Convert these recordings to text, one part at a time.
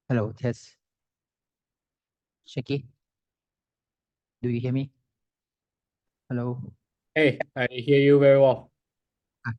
Hello, test. Shaky, do you hear me? Hello. Hey, I hear you very well. Ah,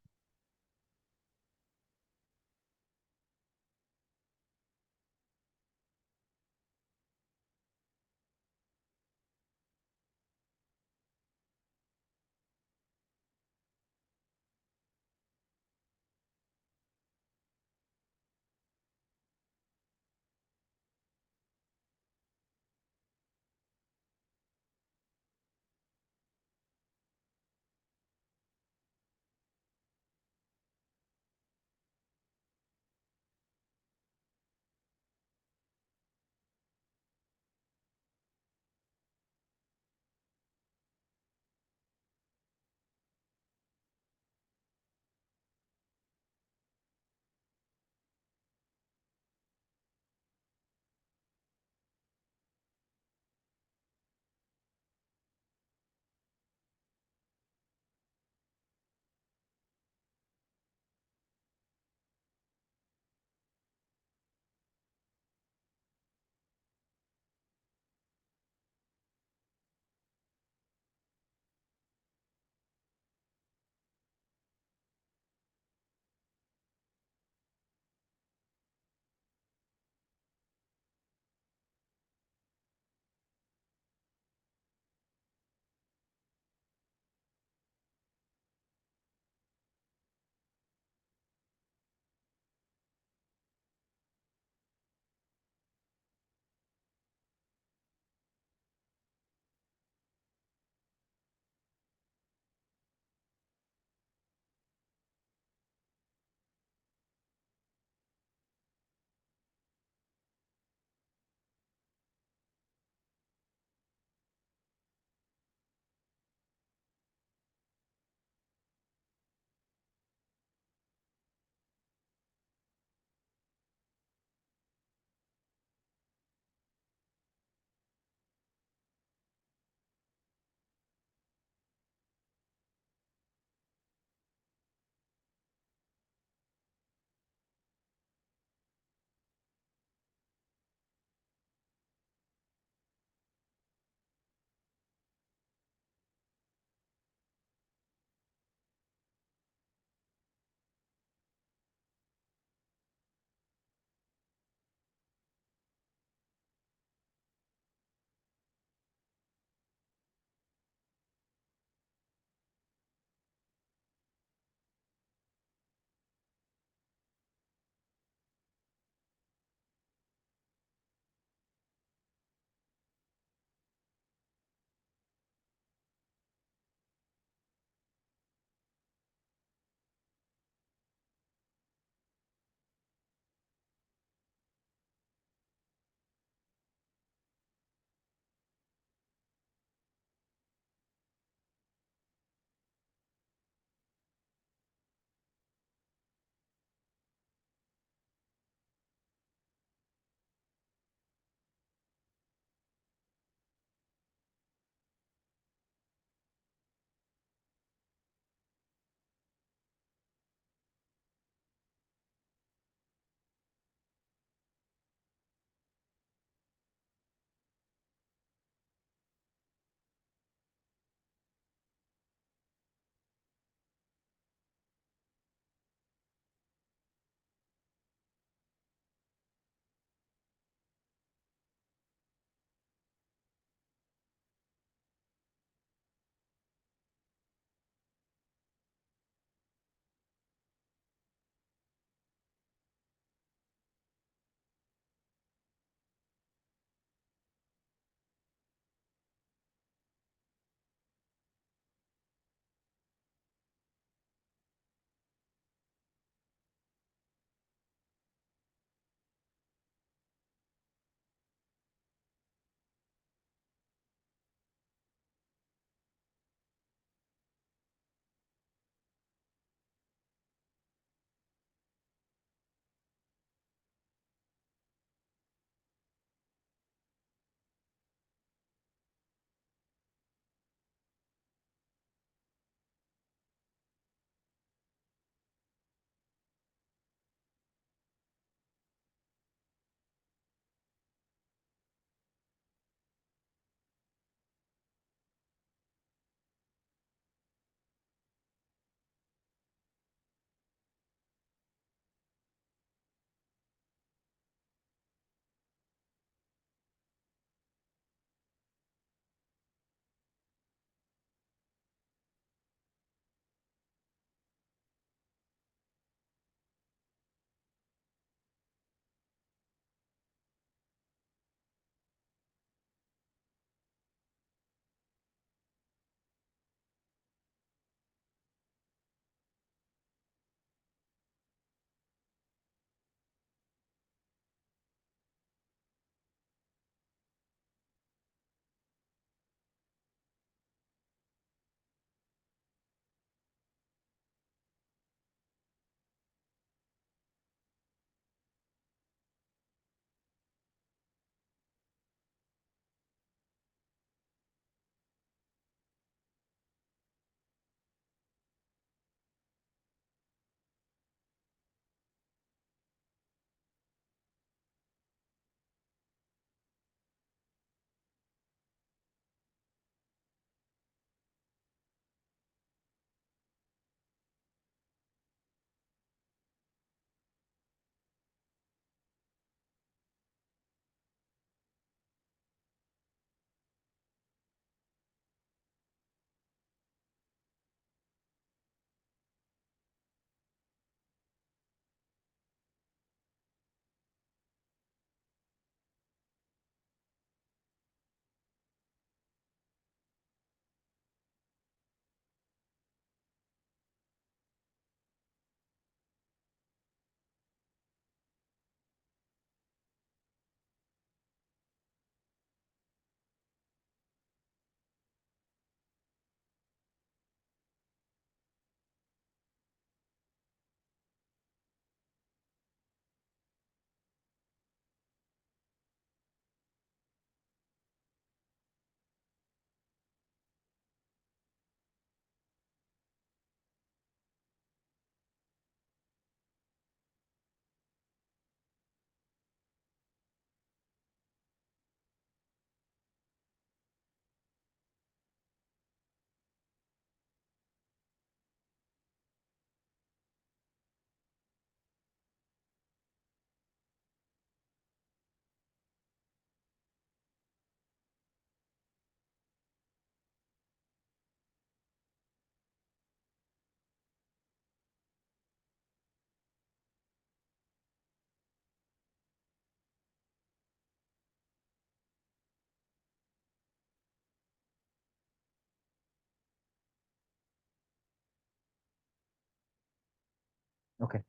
Okay.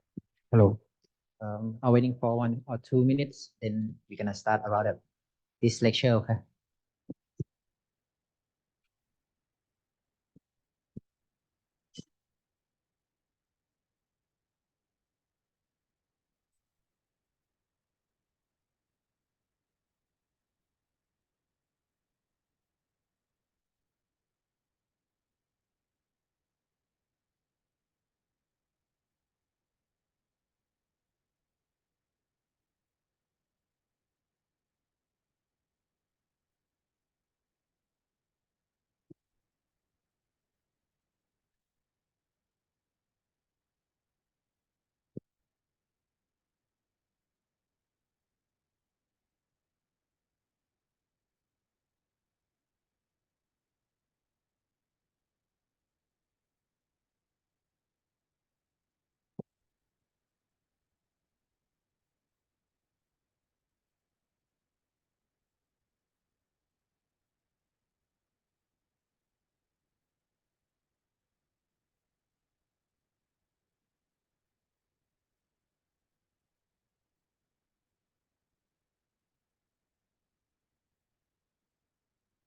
Hello. I'm waiting for 1 or 2 minutes. Then we're gonna start about this lecture. Okay.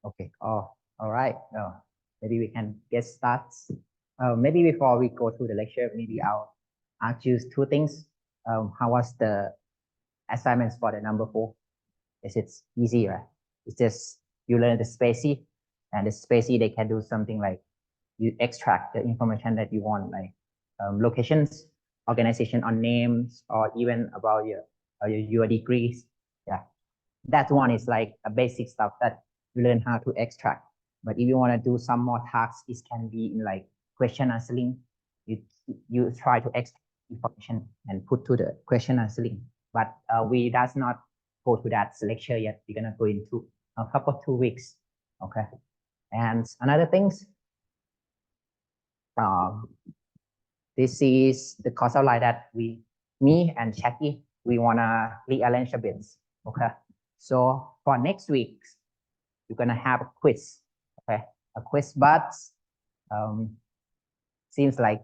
Okay. Oh, all right. Maybe we can get started. Maybe before we go to the lecture, maybe I'll ask you two things. How was the assignments for the number 4? Is it easy, right? It's just you learn the SpaCy, and the SpaCy they can do something like you extract the information that you want, like locations, organization on names, or even about your degrees. Yeah, that one is like a basic stuff that you learn how to extract. But if you want to do some more tasks, it can be in like question answering. You you try to extract information and put to the question answering. But we does not go to that lecture yet. We're gonna go into a couple 2 weeks. Okay. And another things, um, this is the course outline that me and Jackie, we wanna rearrange a bit. Okay. So for next week, you're gonna have a quiz. Okay, a quiz, but um, seems like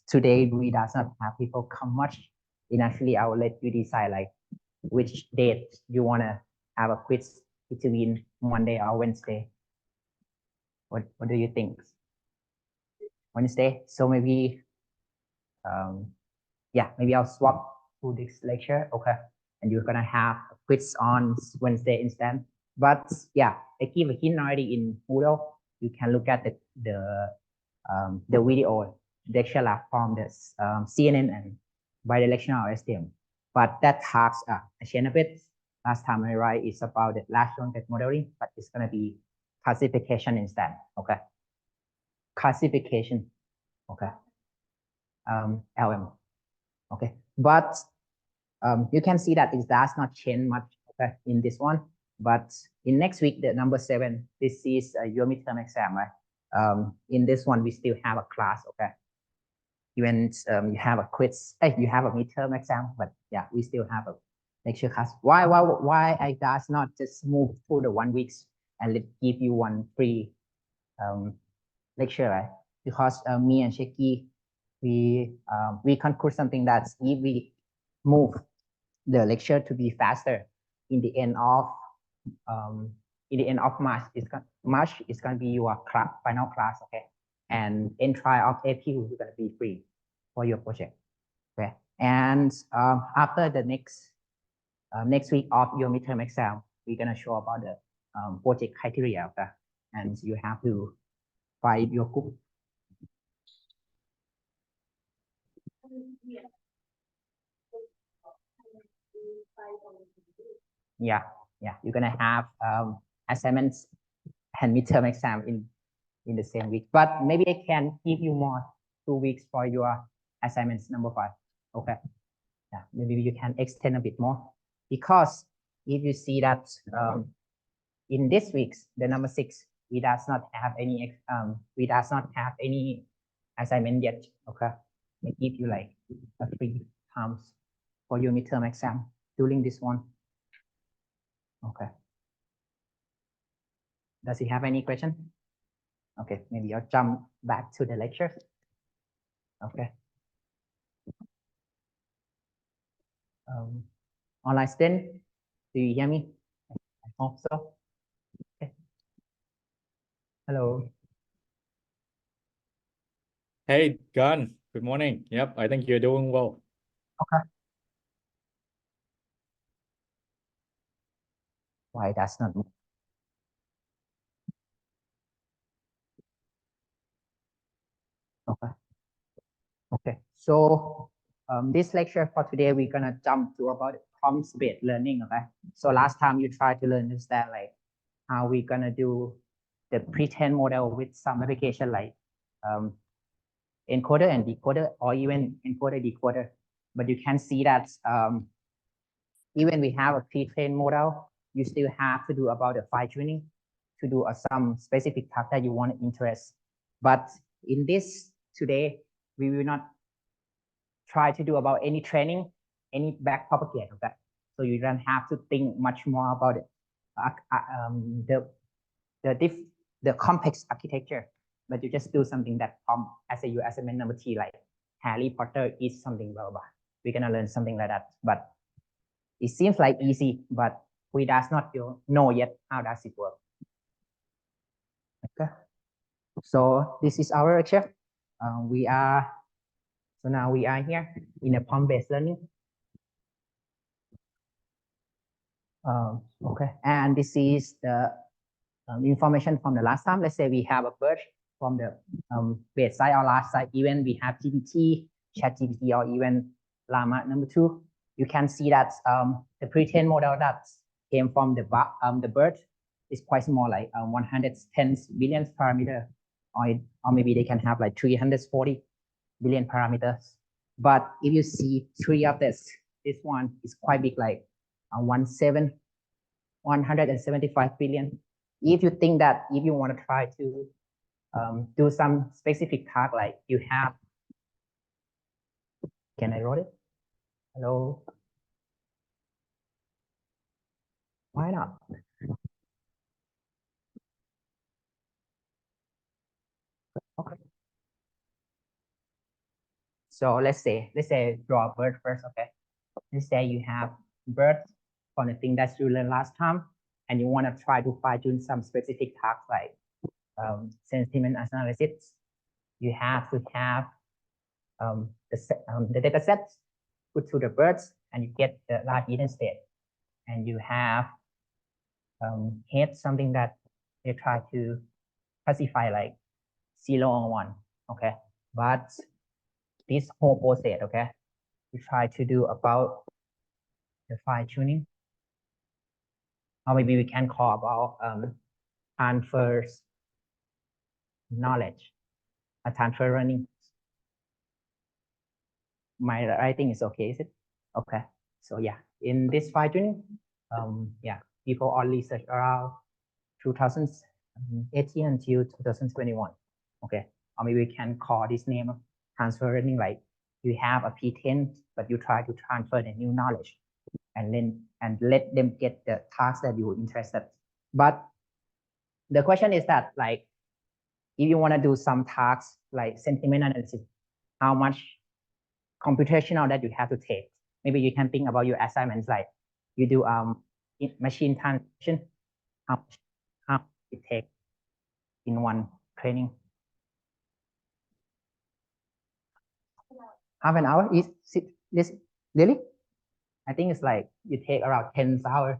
today we does not have people come much. And actually, I will let you decide like which date you wanna have a quiz between Monday or Wednesday. What do you think? Wednesday. So maybe um, yeah, maybe I'll swap to this lecture. Okay, and you're gonna have a quiz on Wednesday instead. But yeah, I give a hint already in Moodle. You can look at the video lecture lab from the CNN and bidirectional STM. But that task, I changed a bit. Last time I write is about the large language modeling, but it's gonna be classification instead. Okay, classification. Okay, LM. Okay, but you can see that it does not change much, okay, in this one. But in next week, the number 7, this is your midterm exam, right? In this one, we still have a class, okay? Even you have a quiz, you have a midterm exam, but yeah, we still have a lecture class. Why I does not just move to the 1 weeks and let give you one free lecture, right? Because me and Shecky, we conclude something that if we move the lecture to be faster in the end of um, March. March is gonna be your final class, okay? And in trial of April, you're gonna be free for your project, okay? And after the next week of your midterm exam, we're gonna show about the project criteria, okay? And you have to find your group. Yeah, yeah, you're gonna have assignments and midterm exam in the same week. But maybe I can give you more 2 weeks for your assignments number 5. Okay. Yeah, maybe you can extend a bit more because if you see that in this week's the number 6, we does not have any assignment yet. Okay. I give you like a 3 times for your midterm exam during this one. Okay. Does he have any question? Okay, maybe I'll jump back to the lecture. Okay. Online student, do you hear me? I hope so. Okay. Hello. Hey, Gun. Good morning. Yep, I think you're doing well. Okay. Why that's not move? Okay. Okay. So this lecture for today, we're gonna jump to about prompts-based learning. Okay. So last time you tried to learn is that like how we gonna do the pre-trained model with some application like encoder and decoder, or even encoder decoder. But you can see that even we have a pre-trained model, you still have to do about the fine tuning to do some specific task that you want to interest. But in this today, we will not try to do about any training, any back propagate of that. So you don't have to think much more about it. The complex architecture, but you just do something that as a your assignment number T, like Harry Potter is something blah blah. We're gonna learn something like that, but it seems like easy, but we does not know yet how does it work. Okay, so this is our lecture. So now we are here in a prompt-based learning. Okay, and this is the information from the last time. Let's say we have a bird from the base side or last side. Even we have GPT, ChatGPT, or even Llama number 2. You can see that the pre-trained model that came from the bird is quite small, like 110 billion parameter, or maybe they can have like 340 billion parameters. But if you see 3 of this one is quite big, like 175 billion. If you think that if you want to try to do some specific task, like you have, can I write it? Hello? Why not? Okay. So let's say draw a bird first, okay? Let's say you have bird from the thing that you learned last time, and you want to try to fine tune some specific tasks like sentiment analysis. You have to have the data sets put to the birds, and you get the large hidden state, and you have head something that they try to classify like 0 or 1, okay? But this whole process, okay, we try to do about the fine tuning, or maybe we can call about transfers knowledge, a transfer learning. My writing is okay, is it? Okay. So yeah, in this fine tuning, yeah, people all research around 2018 until 2021. Okay, or maybe we can call this name transfer learning, like you have a P10, but you try to transfer the new knowledge and let them get the tasks that you're interested. But the question is that, like, if you want to do some tasks like sentiment analysis, how much computational that you have to take? Maybe you can think about your assignments, like you do machine translation, how it take in one training. Half an hour is this really? I think it's like you take around 10 hours.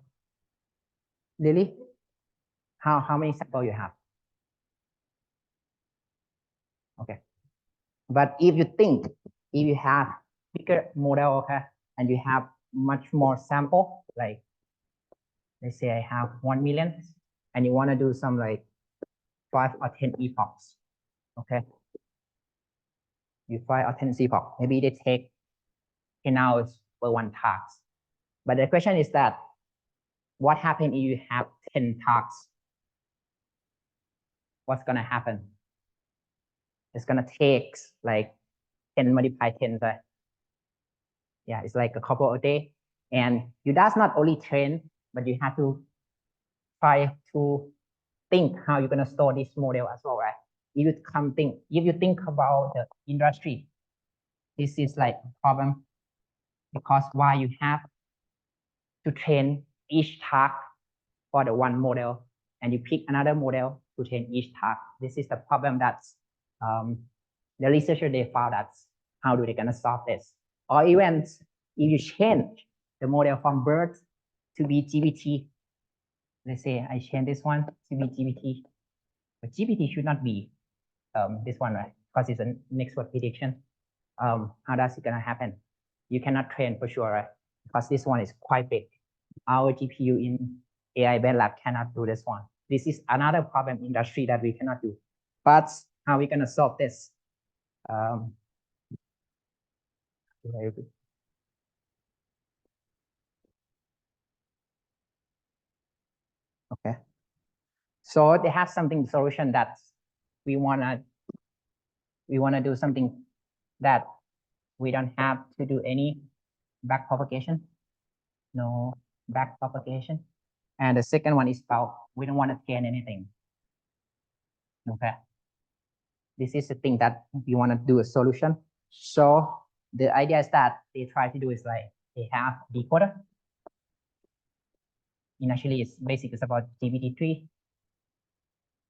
Really? How many samples you have? Okay. But if you think, if you have bigger model, okay, and you have much more sample, like let's say I have 1 million, and you want to do some like 5 or 10 epochs, okay? You 5 or 10 epochs, maybe they take 10 hours for one task. But the question is that, what happens if you have 10 tasks? What's gonna happen? It's gonna take like 10 multiplied 10, right? Yeah, it's like a couple of days. And you does not only train, but you have to try to think how you're gonna store this model as well, right? If you think about the industry, this is like a problem because why you have to train each task for the one model and you pick another model to train each task. This is the problem that's the researcher, they found that how do they gonna solve this? Or even if you change the model from BERT to be GPT, let's say I change this one to be GPT, but GPT should not be this one, right? Because it's a next word prediction. How does it gonna happen? You cannot train for sure, right? Because this one is quite big. Our GPU in AI Bell Lab cannot do this one. This is another problem in industry that we cannot do. But how are we gonna solve this? Okay. So they have something solution that we wanna do something that we don't have to do any back propagation. No back propagation. And the second one is about we don't want to train anything. Okay. This is the thing that we want to do a solution. So the idea is that they try to do is like they have decoder. Initially, it's basically about GPT-3.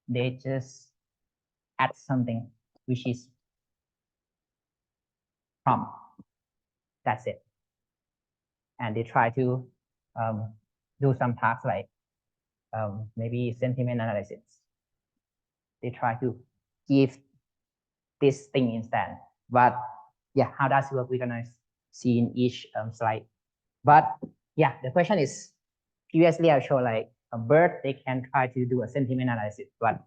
They just add something which is prompt. That's it. And they try to do some tasks like maybe sentiment analysis. They try to give this thing instead. But yeah, how does it work? We're gonna see in each slide. But yeah, the question is, previously I showed like a BERT, they can try to do a sentiment analysis, but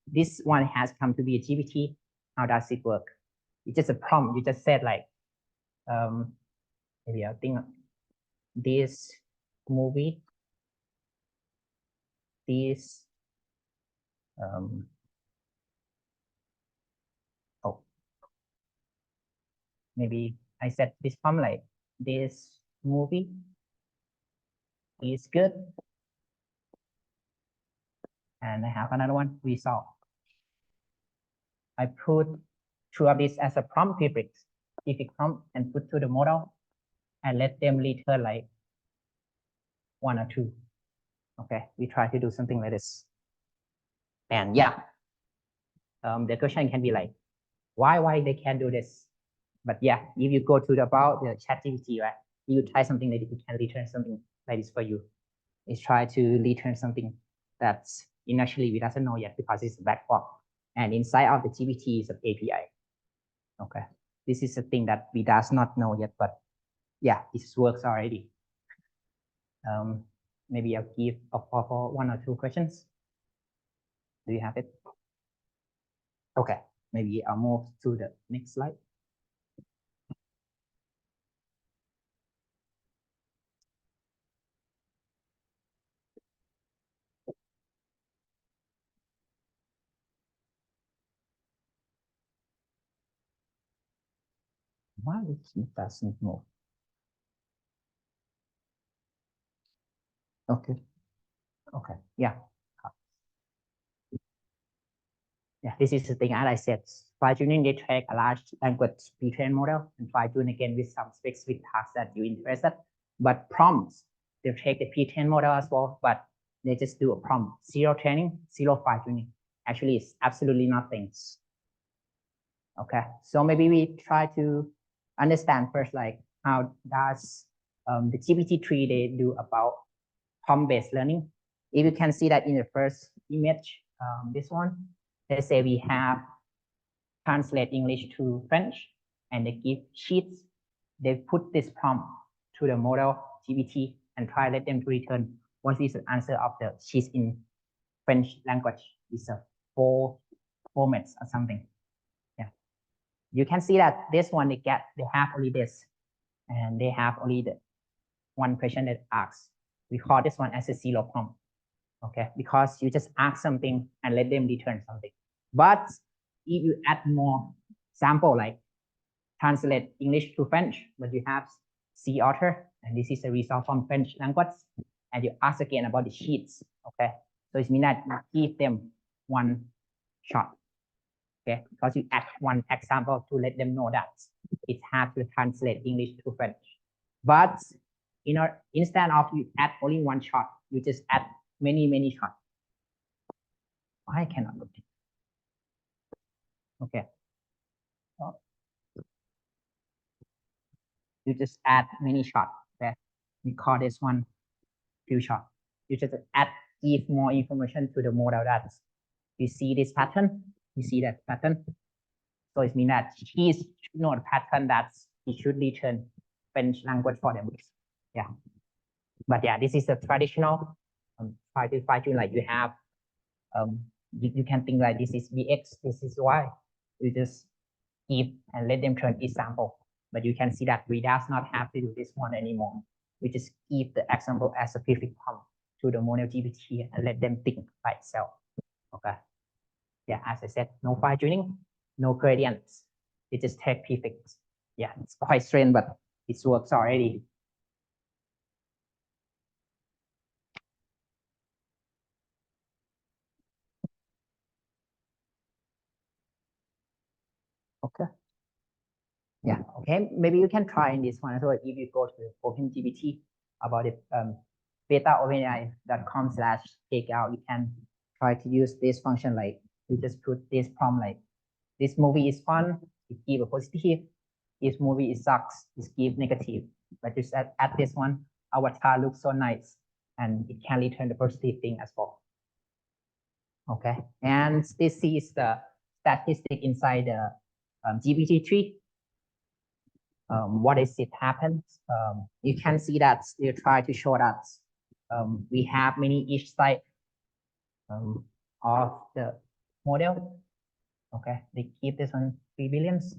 this one has come to be a GPT. How does it work? It's just a prompt. You just said like, maybe I think this movie, this, oh, maybe I said this prompt like this movie is good. And I have another one, result. I put two of this as a prompt prefix prompt and put to the model and let them return like 1 or 2. Okay, we try to do something like this. And yeah, the question can be like, why they can do this? But yeah, if you go to about the ChatGPT, right? You try something that it can return something like this for you. It's try to return something that's initially we doesn't know yet because it's a black box. And inside of the GPT is an API. Okay, this is a thing that we does not know yet, but yeah, this works already. Maybe I'll give for 1 or 2 questions. Do you have it? Okay, maybe I'll move to the next slide. Why it doesn't move? Okay. Okay. Yeah. Yeah, this is the thing as I said. Fine-tuning, they take a large language pre-trained model and fine-tune again with some specific tasks that you're interested. But prompts, they take the pre-trained model as well, but they just do a prompt, 0 training, 0 fine-tuning. Actually, it's absolutely nothing. Okay, so maybe we try to understand first, like how does the GPT-3 they do about prompt-based learning. If you can see that in the first image, this one, let's say we have translate English to French and they give sheets. They put this prompt to the model GPT and try let them to return what is the answer of the sheets in French language. It's a 4 formats or something. Yeah, you can see that this one they have only this, and they have only the one question that asks. We call this one as a 0 prompt. Okay, because you just ask something and let them return something. But if you add more sample, like translate English to French, but you have C author, and this is a result from French language, and you ask again about the sheets. Okay, so it means that you give them one shot. Okay, because you add one example to let them know that it's hard to translate English to French. But instead of you add only one shot, you just add many shots. I cannot look. Okay. You just add many shots. Okay. We call this one few shots. You just give more information to the model that you see this pattern. You see that pattern. So it means that he should know the pattern that he should return French language for them. Yeah. But yeah, this is the traditional fine-tune, like you have you can think like this is Vx, this is Y. You just give and let them turn each sample. But you can see that we does not have to do this one anymore. We just give the example as a prefix prompt to the model GPT and let them think by itself. Okay. Yeah, as I said, no fine tuning, no gradients. It just take prefix. Yeah, it's quite strange, but it works already. Okay. Yeah. Okay. Maybe you can try in this one. So if you go to OpenGPT about it, beta.openai.com/takeout, you can try to use this function. Like you just put this prompt like, this movie is fun, it give a positive. This movie is sucks, it give negative. But just add this one, avatar looks so nice, and it can return the positive thing as well. Okay. And this is the statistic inside the GPT-3. What is it happens? You can see that they try to show that we have many each side of the model. Okay, they keep this on 3 billions.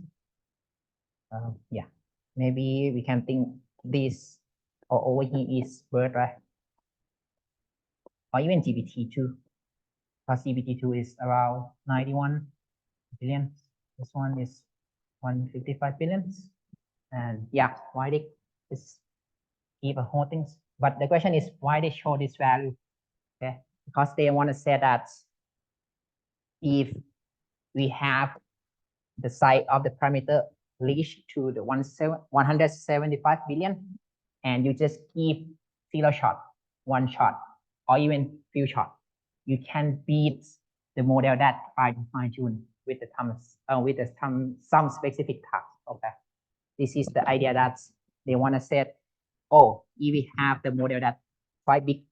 Yeah, maybe we can think this or over here is bird, right? Or even GPT-2, because GPT-2 is around 91 billion. This one is 155 billions. And yeah, why they just keep a whole things? But the question is why they show this value? Okay, because they want to say that if we have the size of the parameter reach to the 175 billion, and you just give 0 shot, 1 shot, or even few shot, you can beat the model that try to fine tune with some specific task. Okay, this is the idea that they want to set. Oh, if we have the model that quite big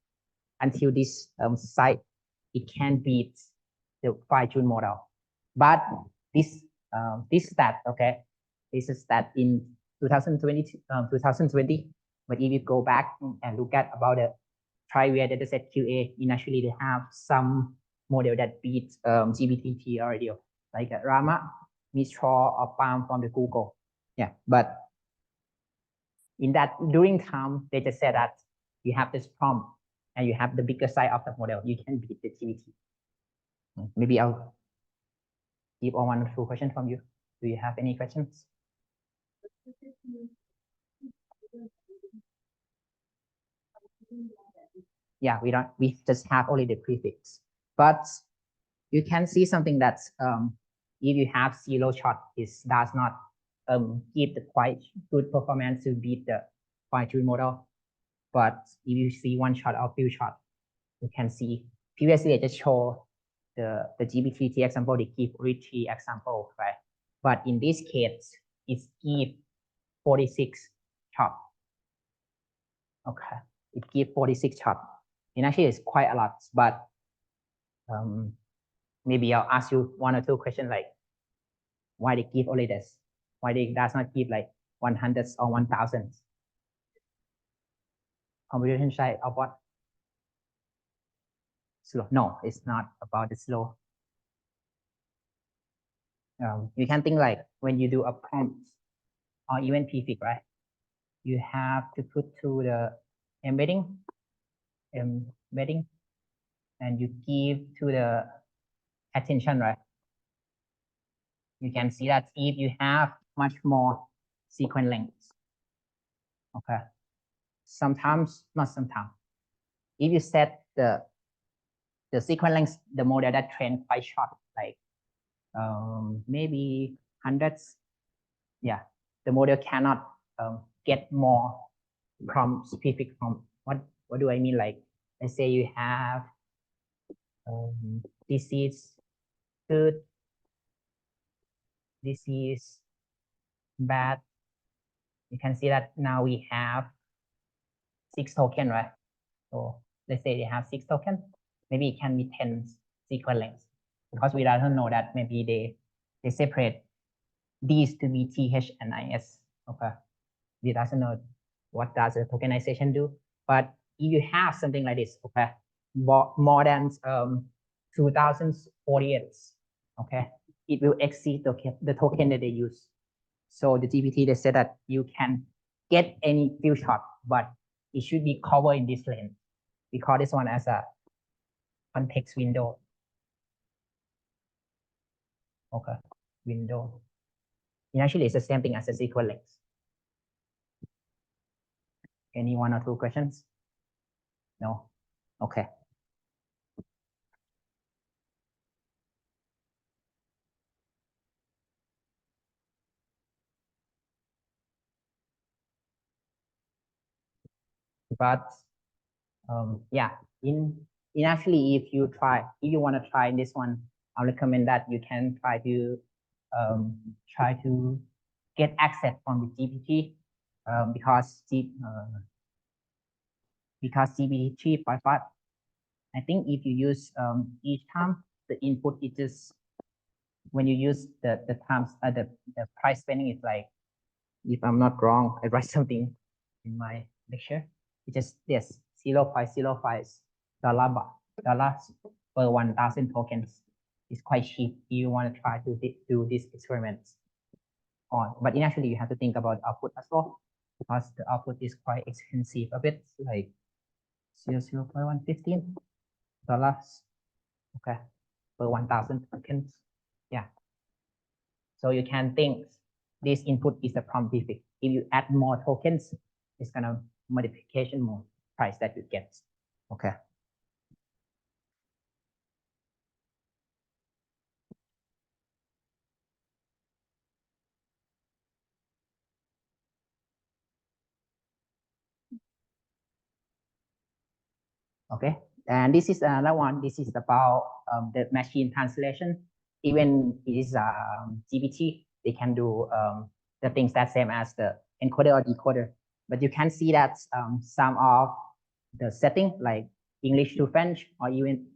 until this size, it can beat the fine tune model. But this stat, okay, this is stat in 2020. But if you go back and look at about the trivial dataset QA, initially they have some model that beats GPT already, like Rama, Mistral, or Palm from the Google. Yeah, but in that during time, they just said that you have this prompt and you have the bigger size of the model, you can beat the GPT. Maybe I'll give one or two questions from you. Do you have any questions? Yeah, we just have only the prefix, but you can see something that's if you have 0 shot, it does not give the quite good performance to beat the fine-tuned model. But if you see 1 shot or few shot, you can see previously I just show the GPT example, they give only 3 examples, right? But in this case, it's give 46 shot. Okay, it give 46 shot. And actually it's quite a lot, but maybe I'll ask you 1 or 2 questions like why they give only this? Why they does not give like 100 or 1,000? Computation side of what? Slow. No, it's not about the slow. You can think like when you do a prompt or even prefix, right? You have to put to the embedding, and you give to the attention, right? You can see that if you have much more sequence length, okay. Sometimes, not sometimes. If you set the sequence length, the model that trained quite short, like maybe hundreds, yeah, the model cannot get more prompts prefix from what do I mean? Like, let's say you have this is good, this is bad. You can see that now we have 6 tokens, right? So let's say they have 6 tokens, maybe it can be 10 sequence lengths, because we don't know that maybe they separate these to be TH and IS. Okay, we doesn't know what does the tokenization do, but if you have something like this, okay, more than 2048, okay, it will exceed the token that they use. So the GPT, they said that you can get any few shot, but it should be covered in this lane. We call this one as a context window. Okay, window. And actually, it's the same thing as a sequence length. Any 1 or 2 questions? No? Okay. But yeah, in actually, if you want to try this one, I recommend that you can try to get access from the GPT because GPT 3.5, I think if you use each time the input, it just when you use the times the price spending is like, if I'm not wrong, I write something in my lecture. It's just this $0.05 per 1,000 tokens. It's quite cheap if you want to try to do these experiments on. But actually, you have to think about output as well, because the output is quite expensive a bit, like $0.115, okay, per 1,000 tokens. Yeah. So you can think this input is the prompt prefix. If you add more tokens, it's gonna modification more price that you get. Okay. Okay. And this is another one. This is about the machine translation. Even it is GPT, they can do the things that same as the encoder or decoder. But you can see that some of the setting, like English to French, or even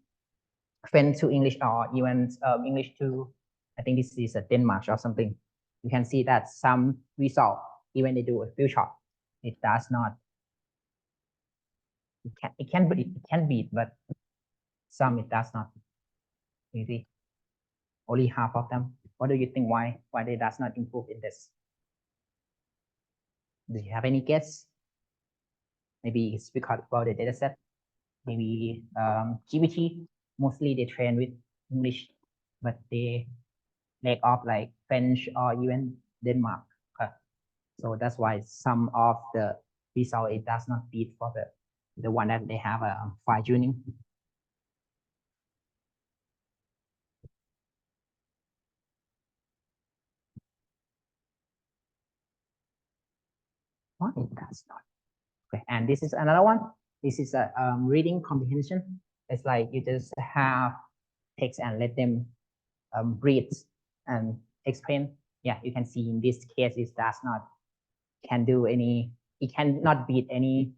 French to English, or even English to, I think this is a Denmark or something. You can see that some result, even they do a few shot, it does not. It can beat, but some it does not. Maybe only half of them. What do you think? Why they does not improve in this? Do you have any guess? Maybe it's because about the data set. Maybe GPT mostly they train with English, but they lack off like French or even Denmark. Okay. So that's why some of the result it does not beat for the one that they have a fine tuning. What it does not. Okay, and this is another one. This is a reading comprehension. It's like you just have text and let them read and explain. Yeah, you can see in this case it does not can do any. It cannot beat any.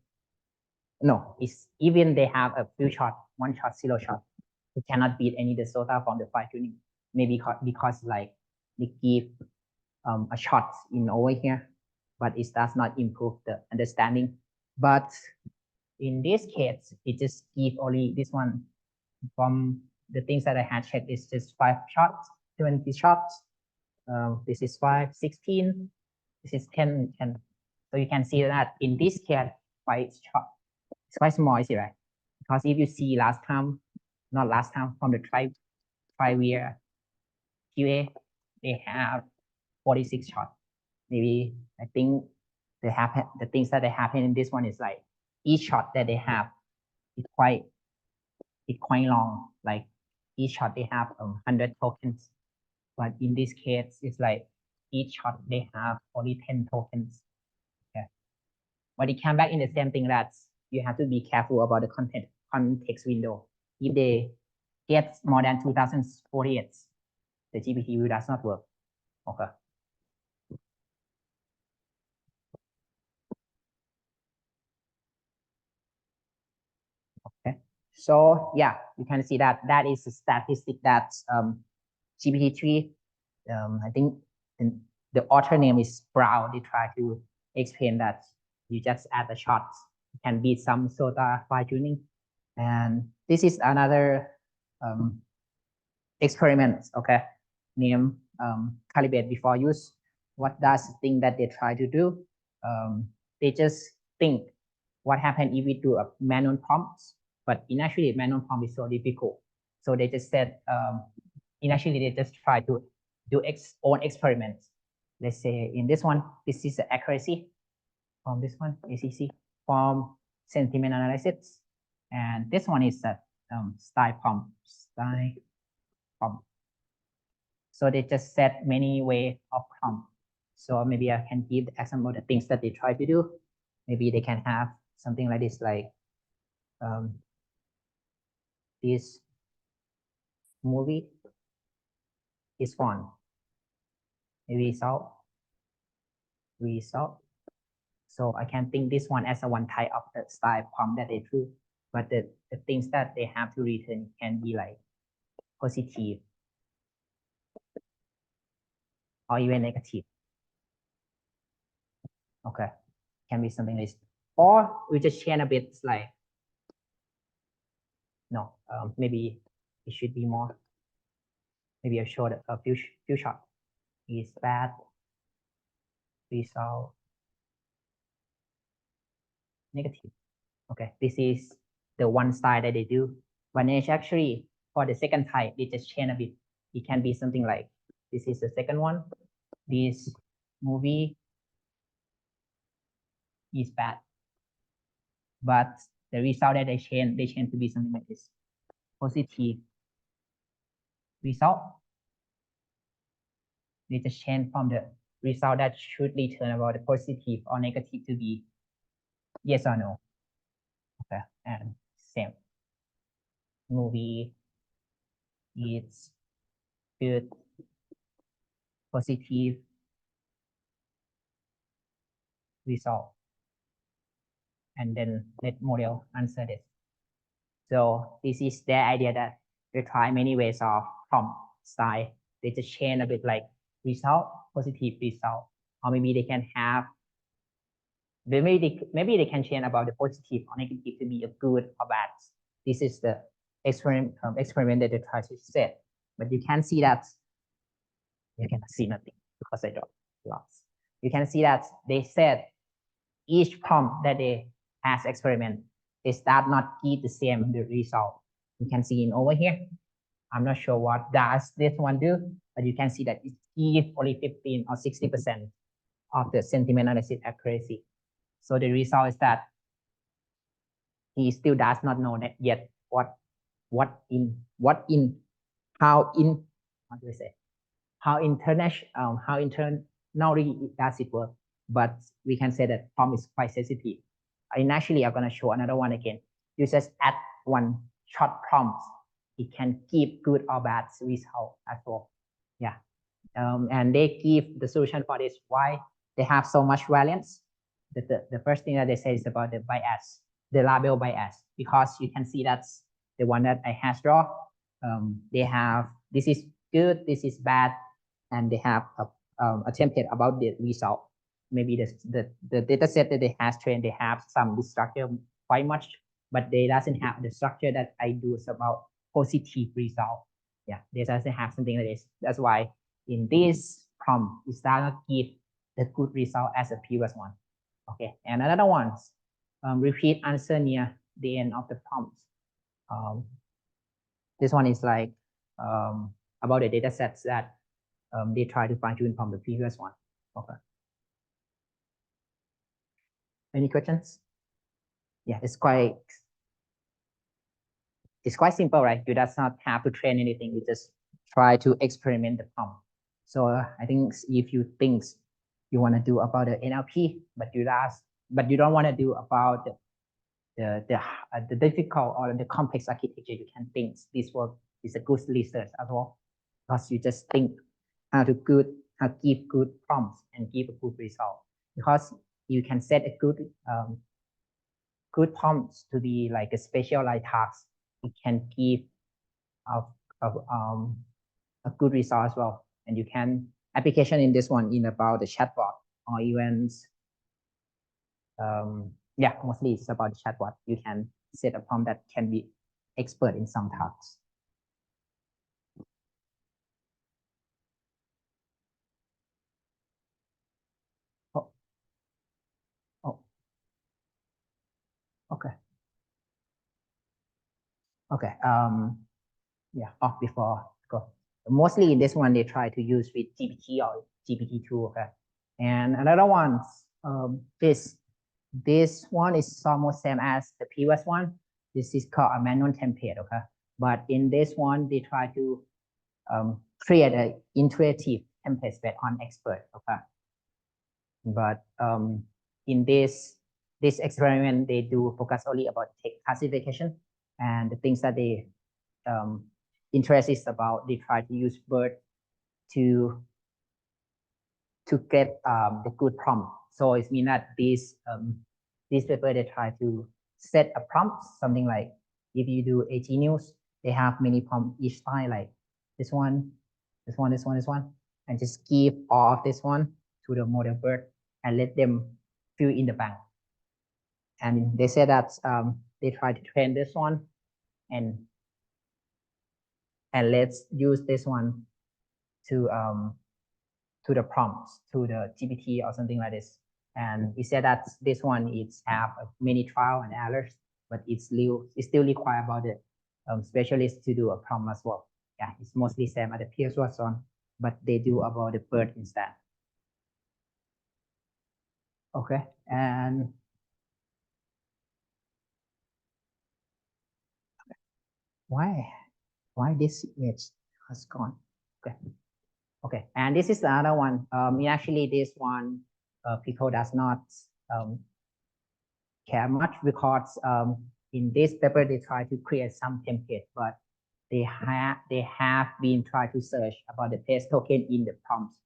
No, it's even they have a few shot, 1 shot, 0 shot. It cannot beat any the SOTA from the fine tuning. Maybe because like they give a shot in over here, but it does not improve the understanding. But in this case, it just give only this one from the things that I had checked is just 5 shots, 20 shots. This is 5, 16. This is 10, 10. So you can see that in this case, quite short. It's quite small, is it right? Because if you see last time, not last time, from the 5-year QA, they have 46 shots. Maybe I think the things that they happen in this one is like each shot that they have is quite long. Like each shot they have 100 tokens, but in this case it's like each shot they have only 10 tokens. Okay. But it came back in the same thing that you have to be careful about the context window. If they get more than 2048, the GPT will does not work. Okay. Okay. So yeah, you can see that that is a statistic that GPT-3. I think the author name is Brown. They try to explain that you just add the shots, can beat some SOTA fine tuning. And this is another experiment, okay, named calibrate before use. What does the thing that they try to do? They just think what happened if we do a manual prompts, but initially manual prompt is so difficult. So they just said, initially they just try to do own experiments. Let's say in this one, this is the accuracy from this one, ACC, from sentiment analysis. And this one is the style prompt. So they just set many way of prompt. So maybe I can give the example of the things that they try to do. Maybe they can have something like this, like this movie is fun. Result. So I can think this one as a one type of the style prompt that they do. But the things that they have to return can be like positive or even negative. Okay, can be something like this. Or we just change a bit like, no, maybe it should be more. Maybe I'll show a few shots. Is bad result negative. Okay, this is the one style that they do. But actually for the second type, they just change a bit. It can be something like, this is the second one. This movie is bad. But the result that they change to be something like this. Positive result. They just change from the result that should return about the positive or negative to be yes or no. Okay, and same. Movie is good, positive result. And then let model answer this. So this is their idea that they try many ways of prompt style. They just change a bit like result, positive result, or maybe they can have, maybe they can change about the positive or negative to be a good or bad. This is the experiment that they try to set. But you can see that you cannot see nothing because I dropped lots. You can see that they said each prompt that they has experiment, they start not give the same the result. You can see in over here. I'm not sure what does this one do, but you can see that it gives only 15 or 60% of the sentiment analysis accuracy. So the result is that he still does not know that yet how internally does it work. But we can say that prompt is quite sensitive. Initially, I'm going to show another one again. You just add one short prompt. It can give good or bad result as well. Yeah. And they give the solution for this. Why they have so much variance? The first thing that they say is about the bias, the label bias, because you can see that's the one that I has draw. They have, this is good, this is bad, and they have a template about the result. Maybe the data set that they has trained, they have some structure quite much, but they doesn't have the structure that I do about positive result. Yeah, they doesn't have something like this. That's why in this prompt, it does not give the good result as the previous one. Okay, and another one, repeat answer near the end of the prompt. This one is like about the data sets that they try to fine tune from the previous one. Okay. Any questions? Yeah, it's quite simple, right? You does not have to train anything. You just try to experiment the prompt. So I think if you think you want to do about the NLP, but you don't want to do about the difficult or the complex architecture, you can think this work is a good research as well, because you just think how to give good prompts and give a good result, because you can set a good prompts to be like a specialized task. It can give a good result as well. And you can application in this one in about the chatbot or even yeah, mostly it's about the chatbot. You can set a prompt that can be expert in some tasks. Oh, oh, okay. Okay. Yeah. Oh, before go. Mostly in this one, they try to use with GPT or GPT-2. Okay. And another one, this one is almost same as the previous one. This is called a manual template. Okay. But in this one, they try to create an intuitive template based on expert. Okay. But in this experiment, they do focus only about text classification and the things that they interest is about. They try to use BERT to get the good prompt. So it means that this paper, they try to set a prompt, something like if you do AT news, they have many prompts each style, like this one, and just give all of this one to the model BERT and let them fill in the blank. And they say that they try to train this one and let's use this one to the prompts, to the GPT or something like this. And he said that this one is have many trial and errors, but it's still required about the specialist to do a prompt as well. Yeah, it's mostly same as the previous one, but they do about the BERT instead. Okay, and why this image has gone? Okay. Okay, and this is the other one. Actually, this one people does not care much, because in this paper they try to create some template, but they have been trying to search about the place token in the prompts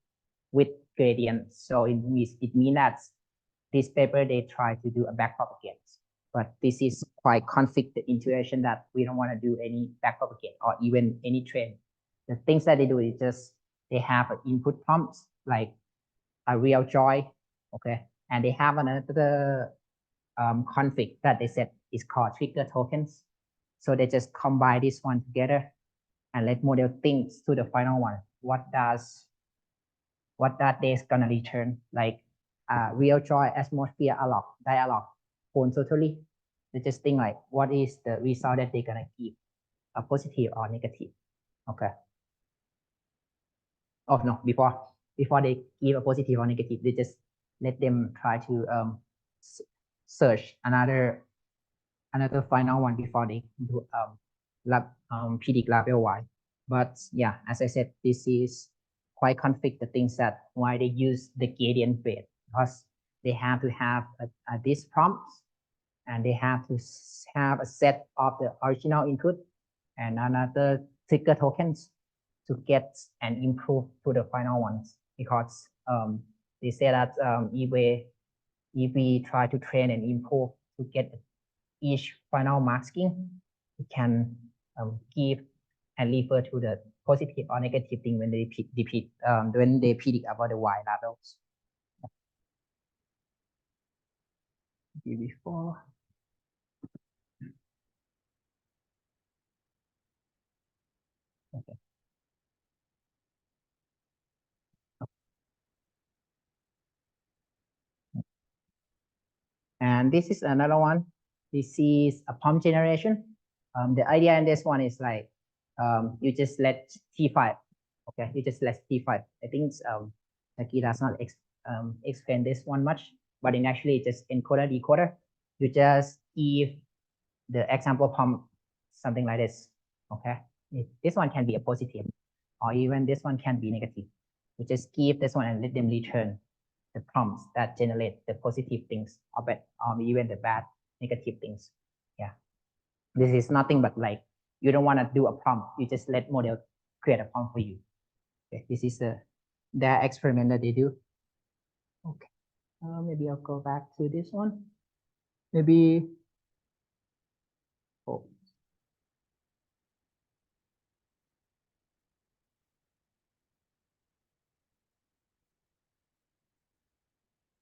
with gradients. So it means that this paper they try to do a backpropagate, but this is quite conflict the intuition that we don't want to do any backpropagate or even any trend. The things that they do is just they have an input prompts like a real joy, okay, and they have another config that they said is called trigger tokens. So they just combine this one together and let model think to the final one. What that is gonna return, like real joy atmosphere dialogue horizontally. They just think like what is the result that they're gonna give, a positive or negative. Okay. Oh no, before they give a positive or negative, they just let them try to search another final one before they do predict label Y. But yeah, as I said, this is quite conflict the things that why they use the gradient bait, because they have to have this prompts and they have to have a set of the original input and another trigger tokens to get and improve to the final ones, because they say that if we try to train and improve to get each final masking, it can give and refer to the positive or negative thing when they when they predict about the Y labels. Before. Okay. And this is another one. This is a prompt generation. The idea in this one is like you just let T5. Okay, you just let T5. I think like it does not explain this one much, but in actually just encoder decoder. You just give the example prompt something like this. Okay, this one can be a positive, or even this one can be negative. We just give this one and let them return the prompts that generate the positive things or bad, or even the bad negative things. Yeah, this is nothing but like you don't want to do a prompt, you just let model create a prompt for you. Okay, this is the experiment that they do. Okay, maybe I'll go back to this one. Maybe oh.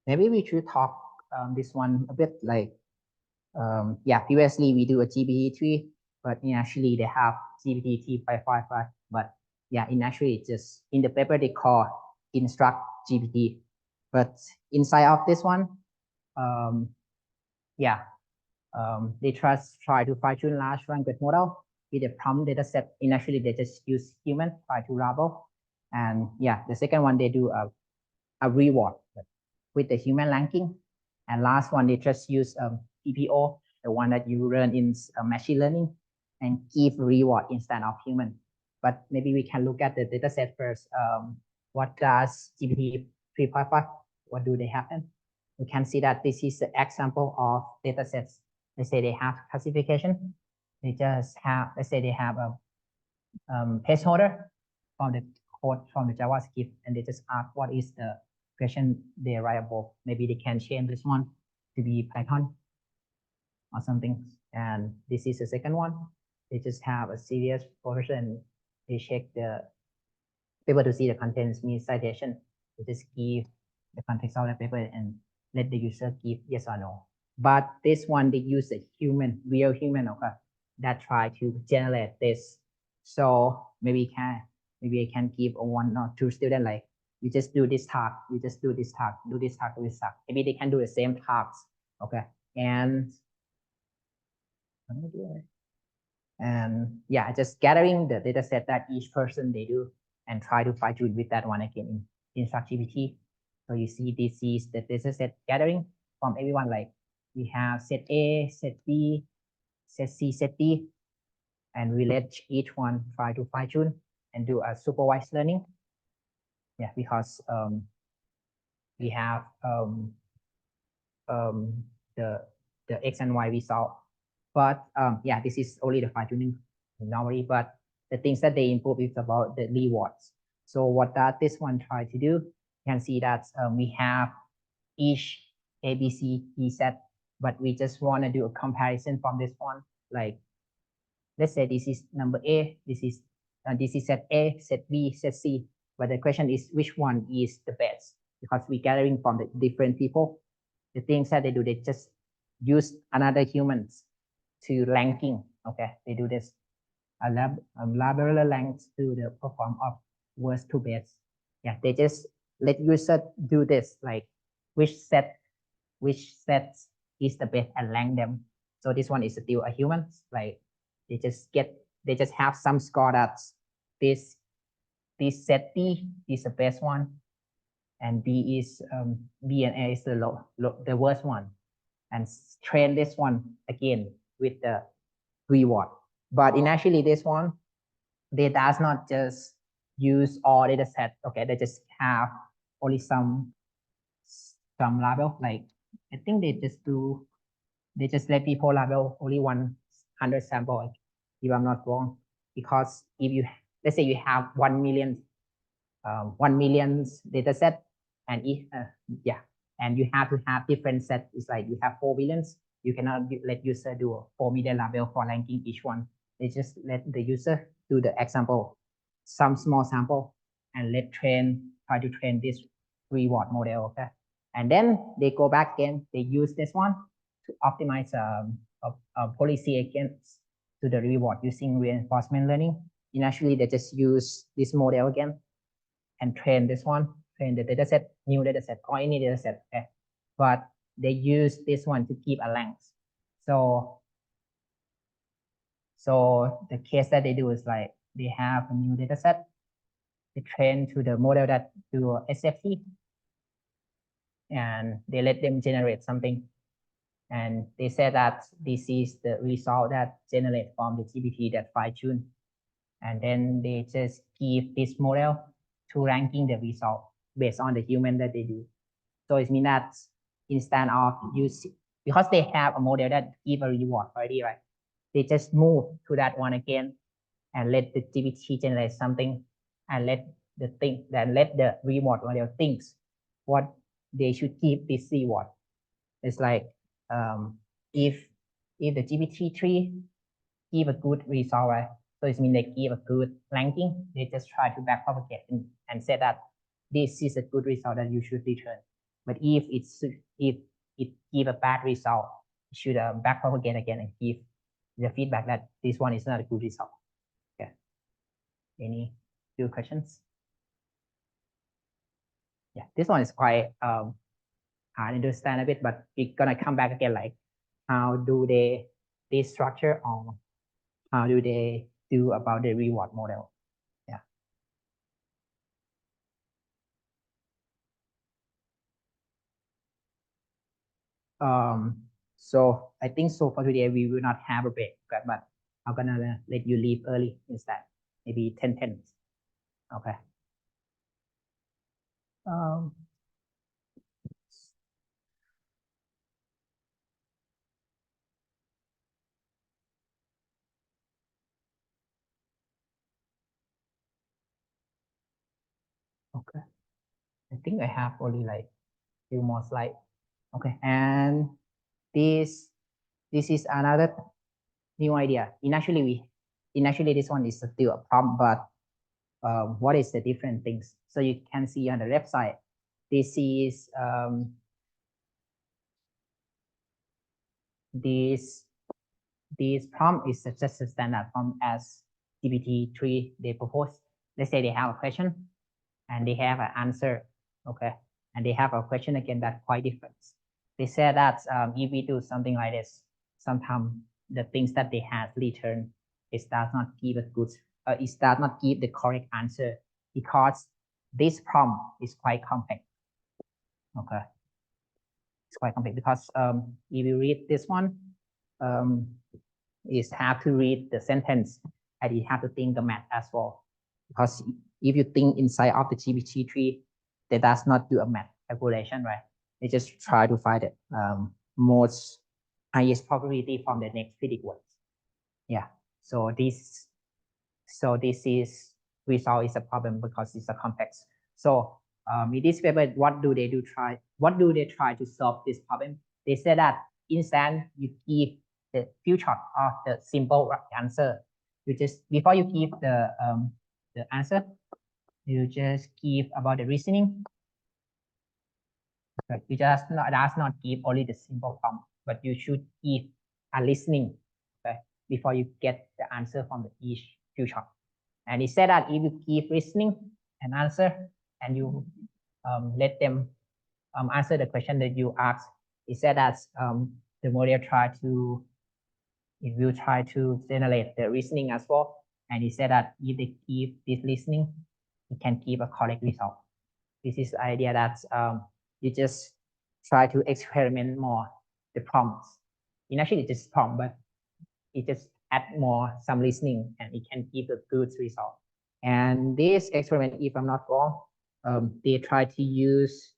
Maybe we should talk this one a bit like yeah, previously we do a GPT-3, but actually they have GPT-3.5, but yeah, actually it's just in the paper they call instruct GPT, but inside of this one, yeah, they try to fine tune large language model with a prompt data set. Actually they just use human try to rabble, and yeah, the second one they do a reward with the human ranking, and last one they just use PPO, the one that you learn in machine learning, and give reward instead of human. But maybe we can look at the data set first. What does GPT 3.5? What do they happen? We can see that this is an example of data sets. Let's say they have classification. They just have, let's say they have a placeholder from the code from the JavaScript, and they just ask what is the question variable. Maybe they can change this one to be Python or something. And this is the second one. They just have a serious portion. They check the paper to see the contents means citation. They just give the context of the paper and let the user give yes or no. But this one, they use a human, real human, okay, that try to generate this. So maybe I can give a 1 or 2 student like, you just do this task, you just do this task, do this task, do this task. Maybe they can do the same tasks, okay? And yeah, just gathering the data set that each person they do and try to fine tune with that one again in SpaCy. So you see this is the data set gathering from everyone, like we have set A, set B, set C, set D, and we let each one try to fine tune and do a supervised learning. Yeah, because we have the X and Y result. But yeah, this is only the fine tuning normally, but the things that they improve is about the rewards. So what does this one try to do? You can see that we have each A, B, C, D set, but we just want to do a comparison from this one. Like, let's say this is number A, this is set A, set B, set C. But the question is which one is the best? Because we're gathering from the different people. The things that they do, they just use another humans to ranking. Okay, they do this a lateral ranks to the perform of worst to best. Yeah, they just let user do this, like which set is the best and rank them. So this one is still a human, like they just have some score that this set D is the best one, and B is B and A is the worst one, and train this one again with the reward. But in actually this one, they does not just use all data set. Okay, they just have only some label. Like I think they just let people label only 100 sample, if I'm not wrong. Because if you, let's say you have 1 million data set, and if yeah, and you have to have different sets. It's like you have 4 billions. You cannot let user do a 4 million label for ranking each one. They just let the user do the example, some small sample, and try to train this reward model. Okay, and then they go back again. They use this one to optimize a policy against to the reward using reinforcement learning. And actually, they just use this model again and train this one, train the data set, new data set, or any data set. Okay, but they use this one to keep a length. So the case that they do is like they have a new data set, they train to the model that do SFT, and they let them generate something. And they say that this is the result that generate from the GPT that fine tune. And then they just give this model to ranking the result based on the human that they do. So it means that instead of because they have a model that give a reward already, right? They just move to that one again and let the GPT generate something and let the reward model thinks what they should give this reward. It's like if the GPT-3 give a good result, right? So it means they give a good ranking. They just try to backpropagate and say that this is a good result that you should return. But if it give a bad result, it should backpropagate again and give the feedback that this one is not a good result. Okay. Any few questions? Yeah, this one is quite hard to understand a bit, but we're gonna come back again, like how do they structure or how do they do about the reward model? Yeah. So I think so for today we will not have a break, but I'm gonna let you leave early instead, maybe 10 minutes. Okay. Okay. I think I have only like few more slides. Okay. And this is another new idea. Initially this one is still a problem, but what is the different things? So you can see on the left side, this is this prompt is just a standard prompt as GPT-3 they propose. Let's say they have a question and they have an answer, okay, and they have a question again that's quite different. They said that if we do something like this, sometimes the things that they have returned, it does not give a good, it does not give the correct answer because this prompt is quite complex. Okay, it's quite complex because if you read this one, is have to read the sentence and you have to think the math as well. Because if you think inside of the GPT-3, they does not do a math calculation, right? They just try to find the most highest probability from the next predict words. Yeah. So this is result is a problem because it's a complex. So in this paper, what do they try to solve this problem? They say that instead you give the few shot of the simple answer. You just before you give the answer, you just give about the reasoning. But you just does not give only the simple prompt, but you should give a listening, okay, before you get the answer from the each few shot. And he said that if you give listening and answer, and you let them answer the question that you ask, he said that the model will try to generate the reasoning as well. And he said that if they give this listening, it can give a correct result. This is the idea that you just try to experiment more the prompts. Initially, it's just prompt, but it just add more some listening and it can give a good result. And this experiment, if I'm not wrong, they try to use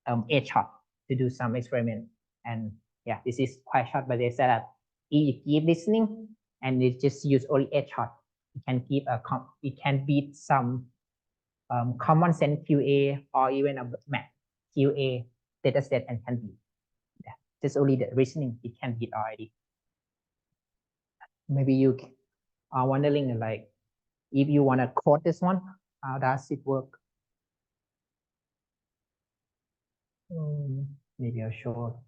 8 shot to do some experiment. And yeah, this is quite short, but they said that if you keep listening and they just use only 8 shot, it can give it can beat some common sense QA or even a math QA data set and can beat. Yeah, just only the reasoning it can beat already. Maybe you are wondering like if you want to code this one, how does it work? Maybe I'll show.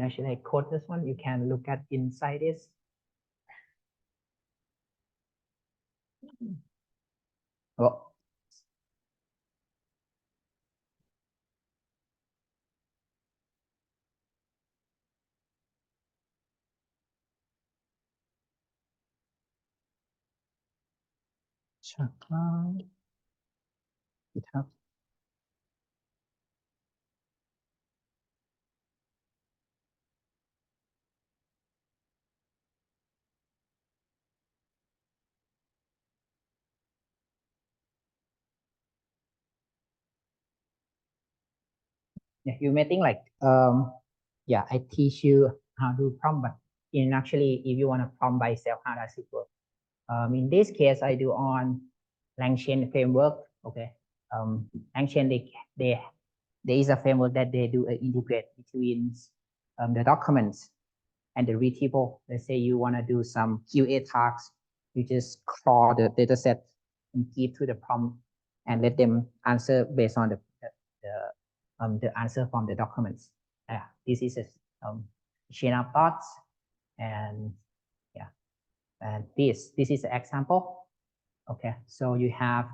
Should I code this one? You can look at inside this. Oh. Chaklam. GitHub. Yeah, you may think like, yeah, I teach you how to prompt, but actually, if you want to prompt by yourself, how does it work? In this case, I do on LangChain framework. Okay. LangChain, there is a framework that they do integrate between the documents and the readable. Let's say you want to do some QA tasks, you just crawl the data set and give to the prompt and let them answer based on the answer from the documents. Yeah, this is a chain of thoughts, and yeah, and this is an example. Okay, so we have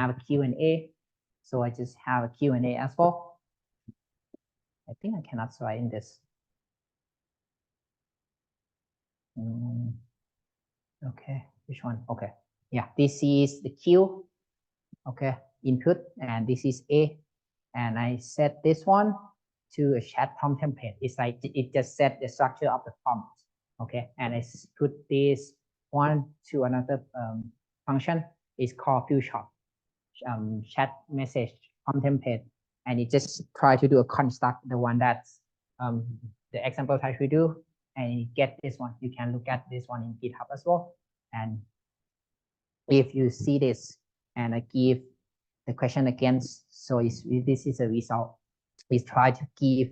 a Q&A. So I just have a Q&A as well. I think I cannot write in this. Okay, which one? Okay, yeah, this is the Q. Okay, input, and this is A, and I set this one to a chat prompt template. It's like it just set the structure of the prompt. Okay, and I put this one to another function. It's called future chat message prompt template, and it just try to do a construct, the one that's the example try to do, and you get this one. You can look at this one in GitHub as well. And if you see this, and I give the question again, so this is a result. We try to give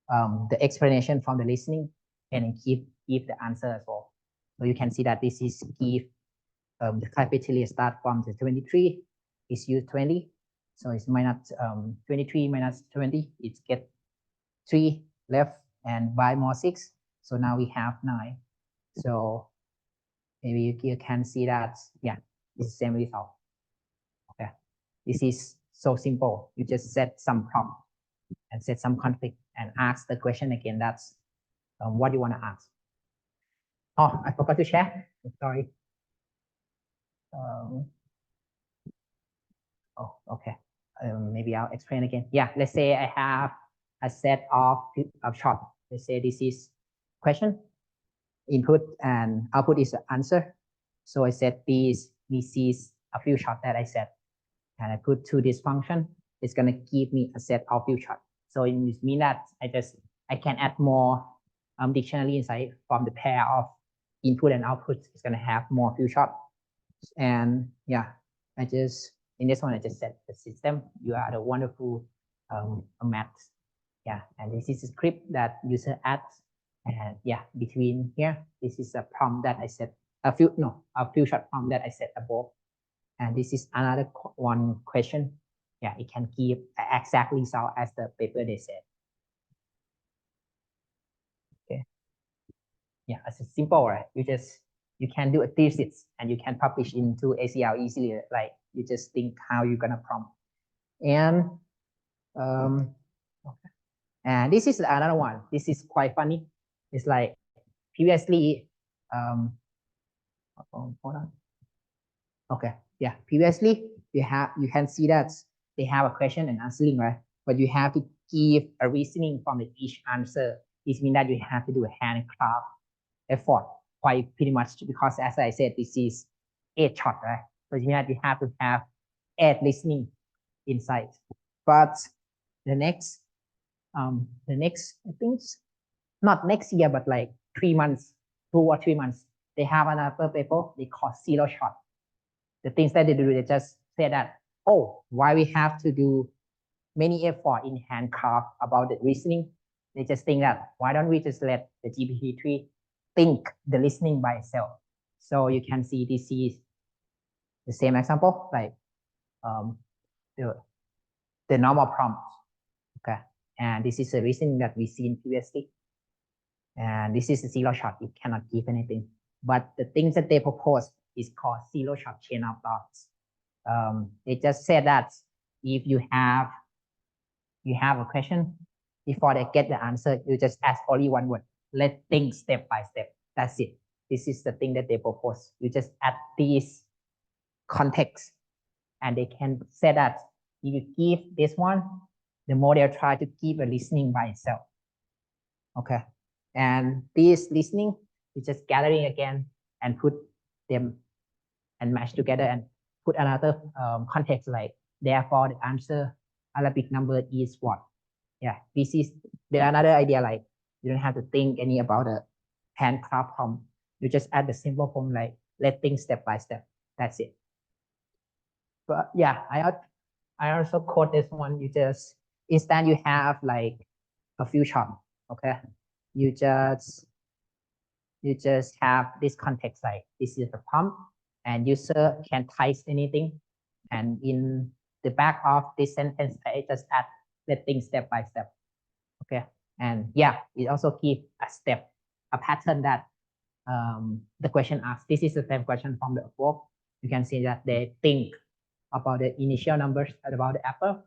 the explanation from the listening and give the answer as well. So you can see that this is give the criteria start from the 23 is use 20. So it's minus 23 minus 20, it's get 3 left and buy more 6. So now we have 9. So maybe you can see that, yeah, it's the same result. Okay, this is so simple. You just set some prompt and set some conflict and ask the question again. That's what you want to ask. Oh, I forgot to share. Sorry. Oh, okay. Maybe I'll explain again. Yeah, let's say I have a set of short. Let's say this is question, input, and output is the answer. So I set this is a few shot that I set, and I put to this function. It's gonna give me a set of few shot. So it means that I can add more dictionary inside from the pair of input and output. It's gonna have more few shot. And yeah, in this one, I just set the system. You are the wonderful math. Yeah, and this is a script that user adds. And yeah, between here, this is a prompt that I set a few short prompt that I set above. And this is another one question. Yeah, it can give exact result as the paper they said. Okay. Yeah, it's simple, right? You can do a thesis and you can publish into ACL easily. Like you just think how you're gonna prompt. And okay. And this is another one. This is quite funny. It's like previously, hold on. Okay, yeah. Previously, you can see that they have a question and answering, right? But you have to give a reasoning from each answer. This means that you have to do a handcraft effort quite pretty much, because as I said, this is 8 shot, right? So it means that you have to have 8 listening inside. But the next I think not next year, but like 3 months, 2 or 3 months, they have another paper they call 0 shot. The things that they do, they just say that, oh, why we have to do many effort in handcraft about the reasoning? They just think that, why don't we just let the GPT-3 think the listening by itself? So you can see this is the same example, like the normal prompt. Okay, and this is the reasoning that we seen previously. And this is a 0 shot. It cannot give anything. But the things that they propose is called 0 shot chain of thoughts. They just said that if you have a question, before they get the answer, you just ask only one word. Let things step by step. That's it. This is the thing that they propose. You just add this context, and they can say that if you give this one, the model try to give a listening by itself. Okay, and this listening is just gathering again and put them and match together and put another context, like therefore the answer Arabic number is what? Yeah, this is the another idea, like you don't have to think any about a handcraft prompt. You just add the simple prompt like let things step by step. That's it. But yeah, I also quote this one. You just instead you have like a few choices. Okay, you just have this context like this is the prompt and user can type anything, and in the back of this sentence I just add let things step by step. Okay, and yeah, it also keep a step, a pattern that the question asks. This is the same question from the above. You can see that they think about the initial numbers about the apple.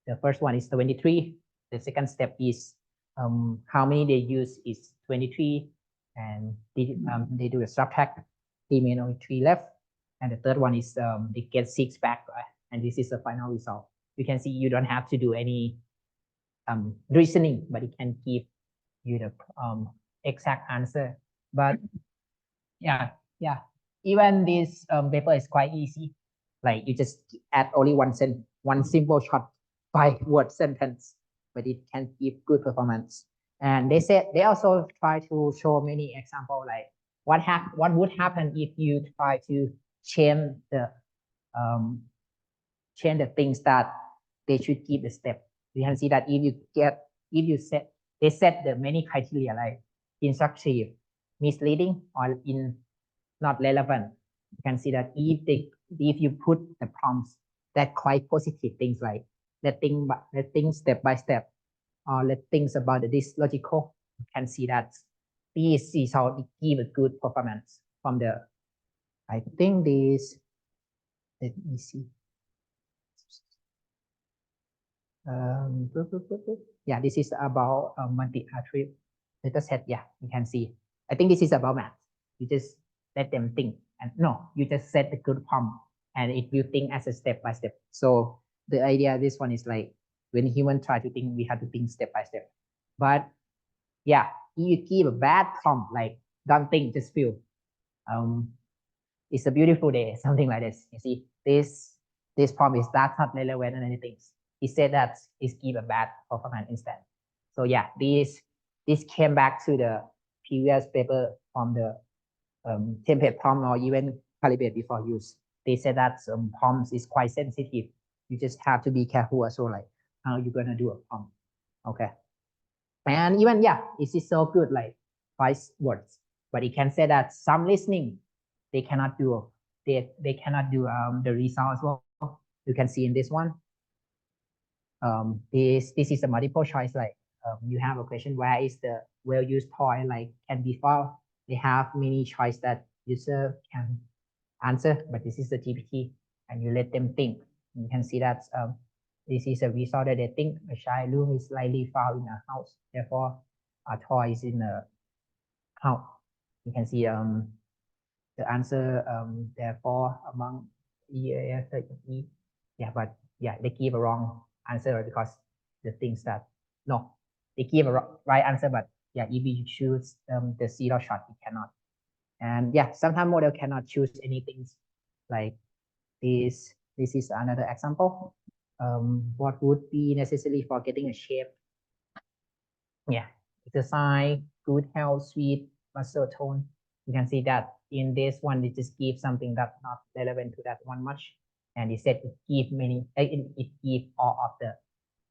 The first one is 23. The second step is how many they use is 23, and they do a subtract. They remain only 3 left, and the third one is they get 6 back, and this is the final result. You can see you don't have to do any reasoning, but it can give you the exact answer. But yeah, even this paper is quite easy. Like you just add only one simple short 5-word sentence, but it can give good performance. And they said they also try to show many examples like what would happen if you try to change the um, things that they should keep the step. You can see that they set the many criteria like instructive, misleading, or in not relevant. You can see that if you put the prompts that quite positive things like let things step by step, or let things about this logical, you can see that this is how it give a good performance from the. I think this. Let me see. Yeah, this is about multi-attribute data set. Yeah, you can see. I think this is about math. You just let them think, and no, you just set the good prompt, and it will think as a step by step. So the idea of this one is like when human try to think, we have to think step by step. But yeah, you give a bad prompt like don't think, just feel. It's a beautiful day, something like this. You see, this prompt is that's not relevant and anything. He said that it give a bad performance instead. So yeah, this came back to the previous paper from the template prompt or even calibrate before use. They said that prompts is quite sensitive. You just have to be careful also, like how you're gonna do a prompt. Okay. And even yeah, it is so good like 5 words, but it can say that some listening they cannot do they cannot do the result as well. You can see in this one. This is a multiple choice, like you have a question where is the well-used toy like can be found. They have many choice that user can answer, but this is the GPT, and you let them think. You can see that this is a result that they think a child room is likely found in a house, therefore a toy is in a house. You can see the answer therefore among yeah, but yeah, they give a wrong answer because the things that no, they give a right answer, but yeah, if you choose the zero shot, you cannot. And yeah, sometimes model cannot choose anything like this. This is another example. What would be necessary for getting a shape? Yeah, exercise, good health, sweet, muscle tone. You can see that in this one, it just gives something that's not relevant to that one much. And it said it give many, it give all of the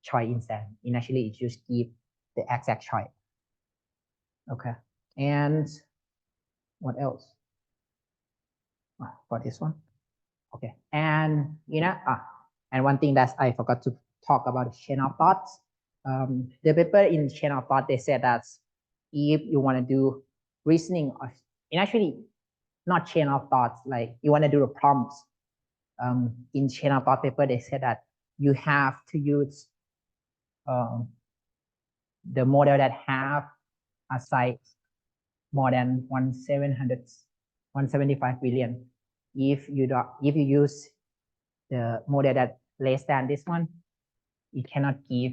choice instead. Initially, it just give the exact choice. Okay. And what else? For this one. Okay. And and one thing that I forgot to talk about chain of thoughts. The paper in chain of thought, they said that if you want to do reasoning, and actually not chain of thoughts, like you want to do the prompts. In chain of thought paper, they said that you have to use the model that have a size more than 175 billion. If you use the model that less than this one, it cannot give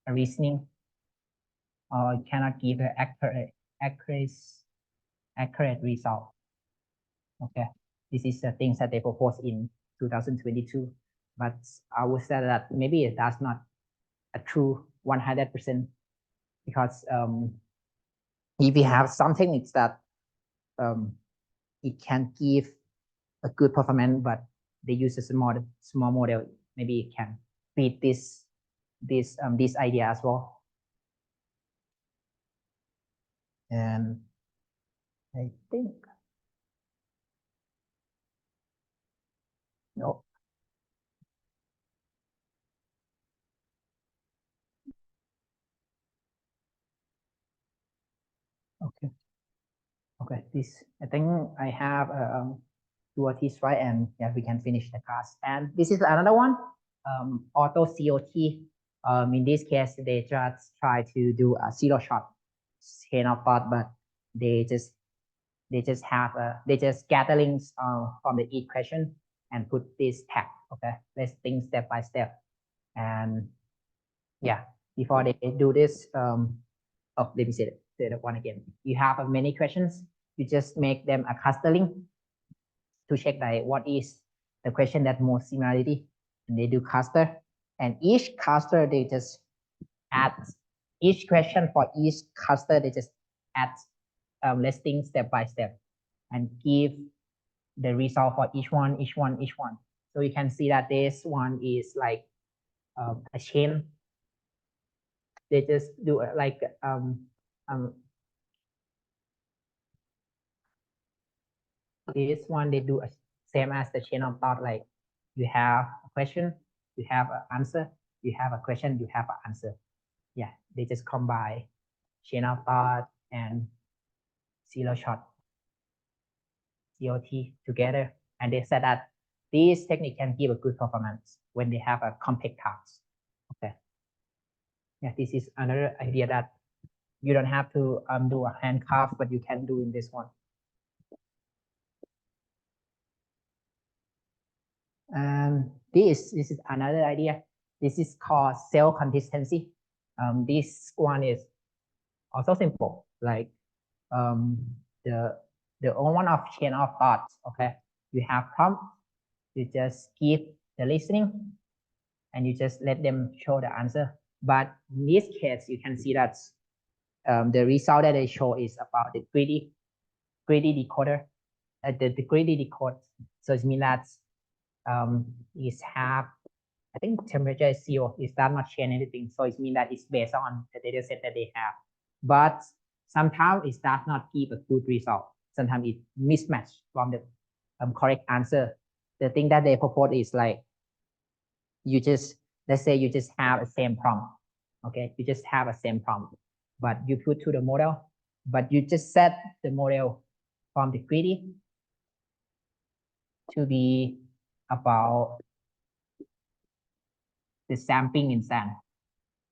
a reasoning, or it cannot give an accurate result. Okay, this is the things that they proposed in 2022, but I would say that maybe that's not a true 100% because if we have some techniques that it can give a good performance, but they use a small model, maybe it can beat this idea as well. And I think no. Okay. Okay. This I think I have two or three slides, and yeah, we can finish the class. And this is another one. Auto COT. In this case, they just try to do a zero shot chain of thought, but they just have they just gathering from the each question and put this tag. Okay, let's think step by step. And yeah, before they do this, let me say that one again. You have many questions. You just make them a clustering to check like what is the question that most similarity, and they do cluster. And each cluster they just add each question for each cluster they just add listing step by step and give the result for each one. So you can see that this one is like a chain. They just do like this one they do same as the chain of thought. Like you have a question, you have an answer, you have a question, you have an answer. Yeah, they just combine chain of thought and zero shot COT together, and they said that this technique can give a good performance when they have a complex task. Okay. Yeah, this is another idea that you don't have to do a handcuff, but you can do in this one. And this is another idea. This is called cell consistency. This one is also simple. Like the only one of chain of thoughts. Okay, you have prompt. You just give the listening, and you just let them show the answer. But in this case, you can see that the result that they show is about the greedy decoder, the greedy decode. So it means that is have, I think temperature is zero. It does not change anything. So it means that it's based on the data set that they have. But sometimes it does not give a good result. Sometimes it mismatch from the correct answer. The thing that they propose is like, you just, let's say you just have a same prompt. Okay, you just have a same prompt, but you put to the model, but you just set the model from the greedy to be about the sampling in sand.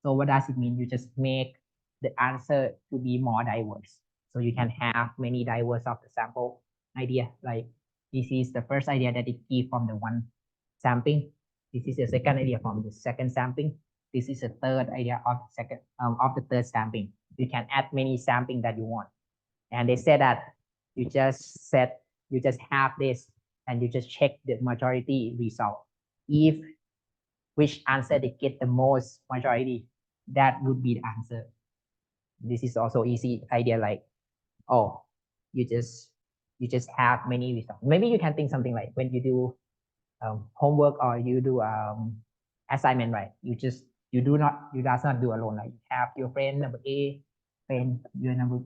So what does it mean? You just make the answer to be more diverse. So you can have many diverse of the sample idea. Like this is the first idea that it gives from the one sampling. This is the second idea from the second sampling. This is the third idea of the second of the third sampling. You can add many sampling that you want. And they said that you just have this and you just check the majority result. If which answer they get the most majority, that would be the answer. This is also easy idea like, oh, you just have many results. Maybe you can think something like when you do homework or you do assignment, right? You does not do alone. Like you have your friend number A, friend your number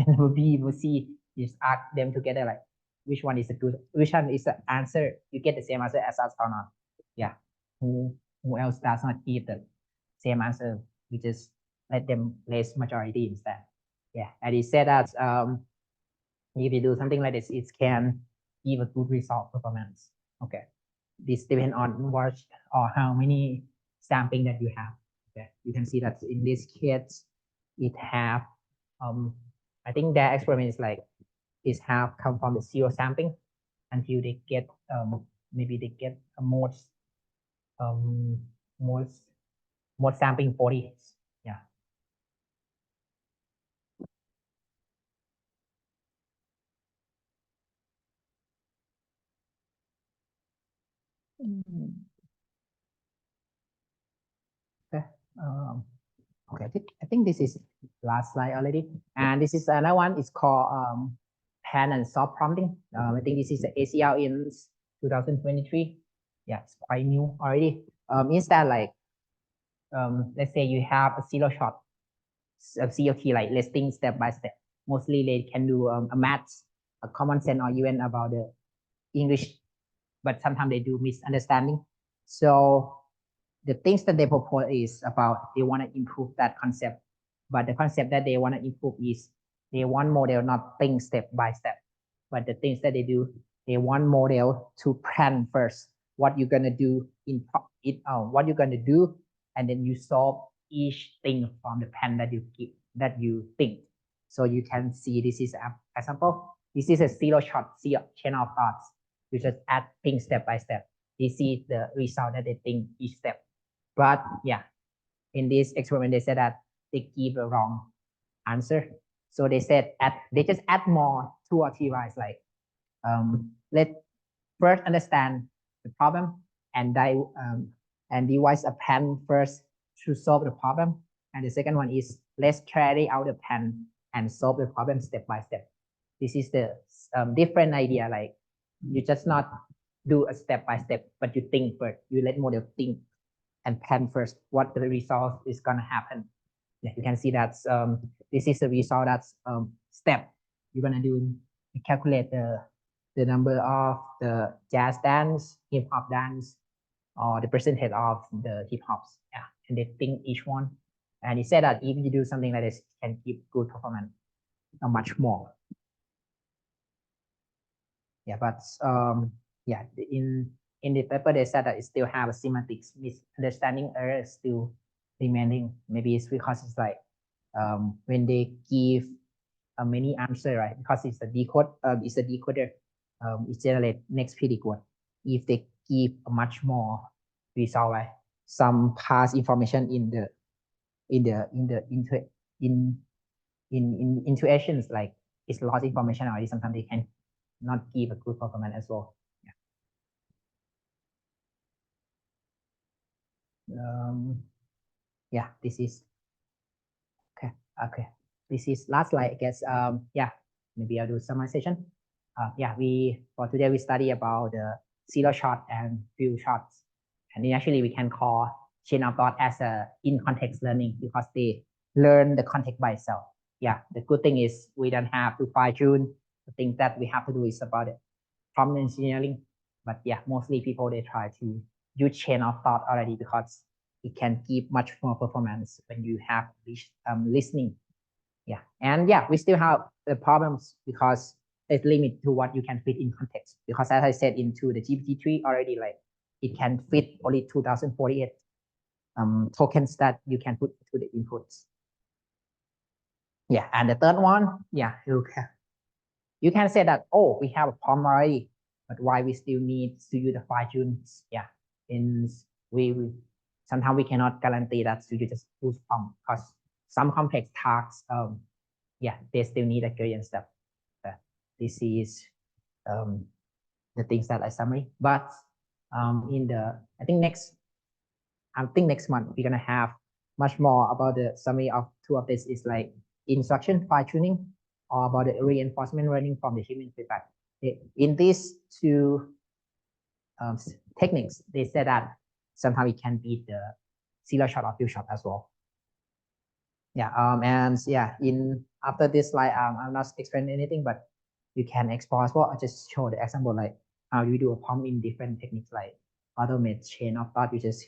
number B, number C. You just ask them together like which one is the answer. You get the same answer as us or not. Yeah. Who else does not give the same answer? We just let them place majority instead. Yeah. And he said that if you do something like this, it can give a good result performance. Okay. This depends on what or how many sampling that you have. Okay. You can see that in this case, it have I think their experiment is like it have come from the zero sampling until they get maybe they get a most sampling 40. Yeah. Okay. Okay, I think this is last slide already. And this is another one. It's called pan and soft prompting. I think this is the ACL in 2023. Yeah, it's quite new already. Instead, like let's say you have a zero shot COT, like listing step by step. Mostly they can do a maths, a common sense, or even about the English, but sometimes they do misunderstanding. So the things that they propose is about they want to improve that concept, but the concept that they want to improve is they want model not think step by step, but the things that they do, they want model to plan first what you're gonna do what you're gonna do, and then you solve each thing from the plan that you think. So you can see this is an example. This is a zero shot chain of thoughts. You just add things step by step. This is the result that they think each step. But yeah, in this experiment, they said that they give a wrong answer. So they said they just add more 2 or 3 lines like let's first understand the problem and devise a plan first to solve the problem. And the second one is let's carry out the plan and solve the problem step by step. This is the different idea. Like you just not do a step by step, but you think first. You let model think and plan first what the result is gonna happen. Yeah, you can see that this is the result. That's step you're gonna do. You calculate the number of the jazz dance, hip hop dance, or the percentage of the hip hops. Yeah, and they think each one. And he said that if you do something like this, it can give good performance, much more. Yeah, but yeah, in the paper they said that it still have a semantics misunderstanding error still remaining. Maybe it's because it's like when they give many answer, right? Because it's a decoder, it generate next pretty good. If they give a much more result, right? Some past information in intuitions, like it's lost information already. Sometimes they can not give a good performance as well. Yeah, this is okay. This is last slide, I guess. Yeah, maybe I'll do summarization. Yeah, for today we study about the zero shot and few shots, and actually we can call chain of thought as a in context learning because they learn the context by itself. Yeah, the good thing is we don't have to fine tune. The thing that we have to do is about it prompt engineering. But yeah, mostly people they try to use chain of thought already because it can give much more performance when you have listening. Yeah, and yeah, we still have the problems because it's limited to what you can fit in context. Because as I said into the GPT-3 already, like it can fit only 2048 tokens that you can put to the inputs. Yeah, and the third one, yeah, you can say that, oh, we have a problem already, but why we still need to use the fine tune? Yeah, in we sometimes we cannot guarantee that you just use prompt because some complex tasks, yeah, they still need a gradient step. This is the things that I summary. But I think next month we're gonna have much more about the summary of 2 of this is like instruction fine tuning or about the reinforcement learning from the human feedback. In these 2 techniques, they said that somehow it can beat the zero shot or few shot as well. Yeah, and yeah, after this slide, I'm not explaining anything, but you can explore as well. I just show the example like how you do a prompt in different techniques like automate chain of thought. You just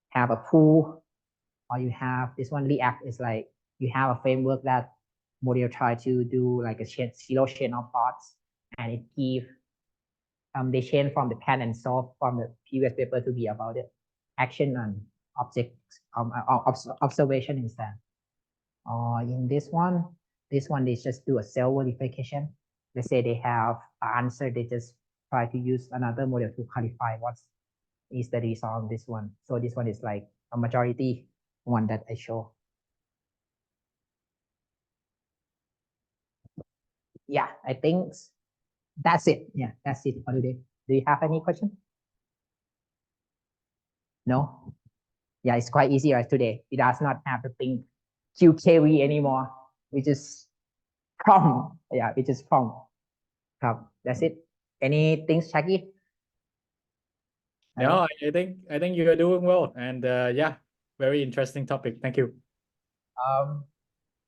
have a pool, or you have this one React is like you have a framework that model try to do like a zero chain of thoughts, and it give they change from the plan and solve from the previous paper to be about the action and object observation instead. Or in this one they just do a self verification. Let's say they have an answer, they just try to use another model to clarify what is the result of this one. So this one is like a majority one that I show. Yeah, I think that's it. Yeah, that's it for today. Do you have any question? No? Yeah, it's quite easy right today. It does not have to think QKV anymore, which is from, yeah, which is from. That's it. Anything, Shaggy? No, I think you are doing well, and yeah, very interesting topic. Thank you.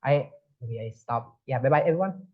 Maybe I stop. Yeah, bye bye everyone.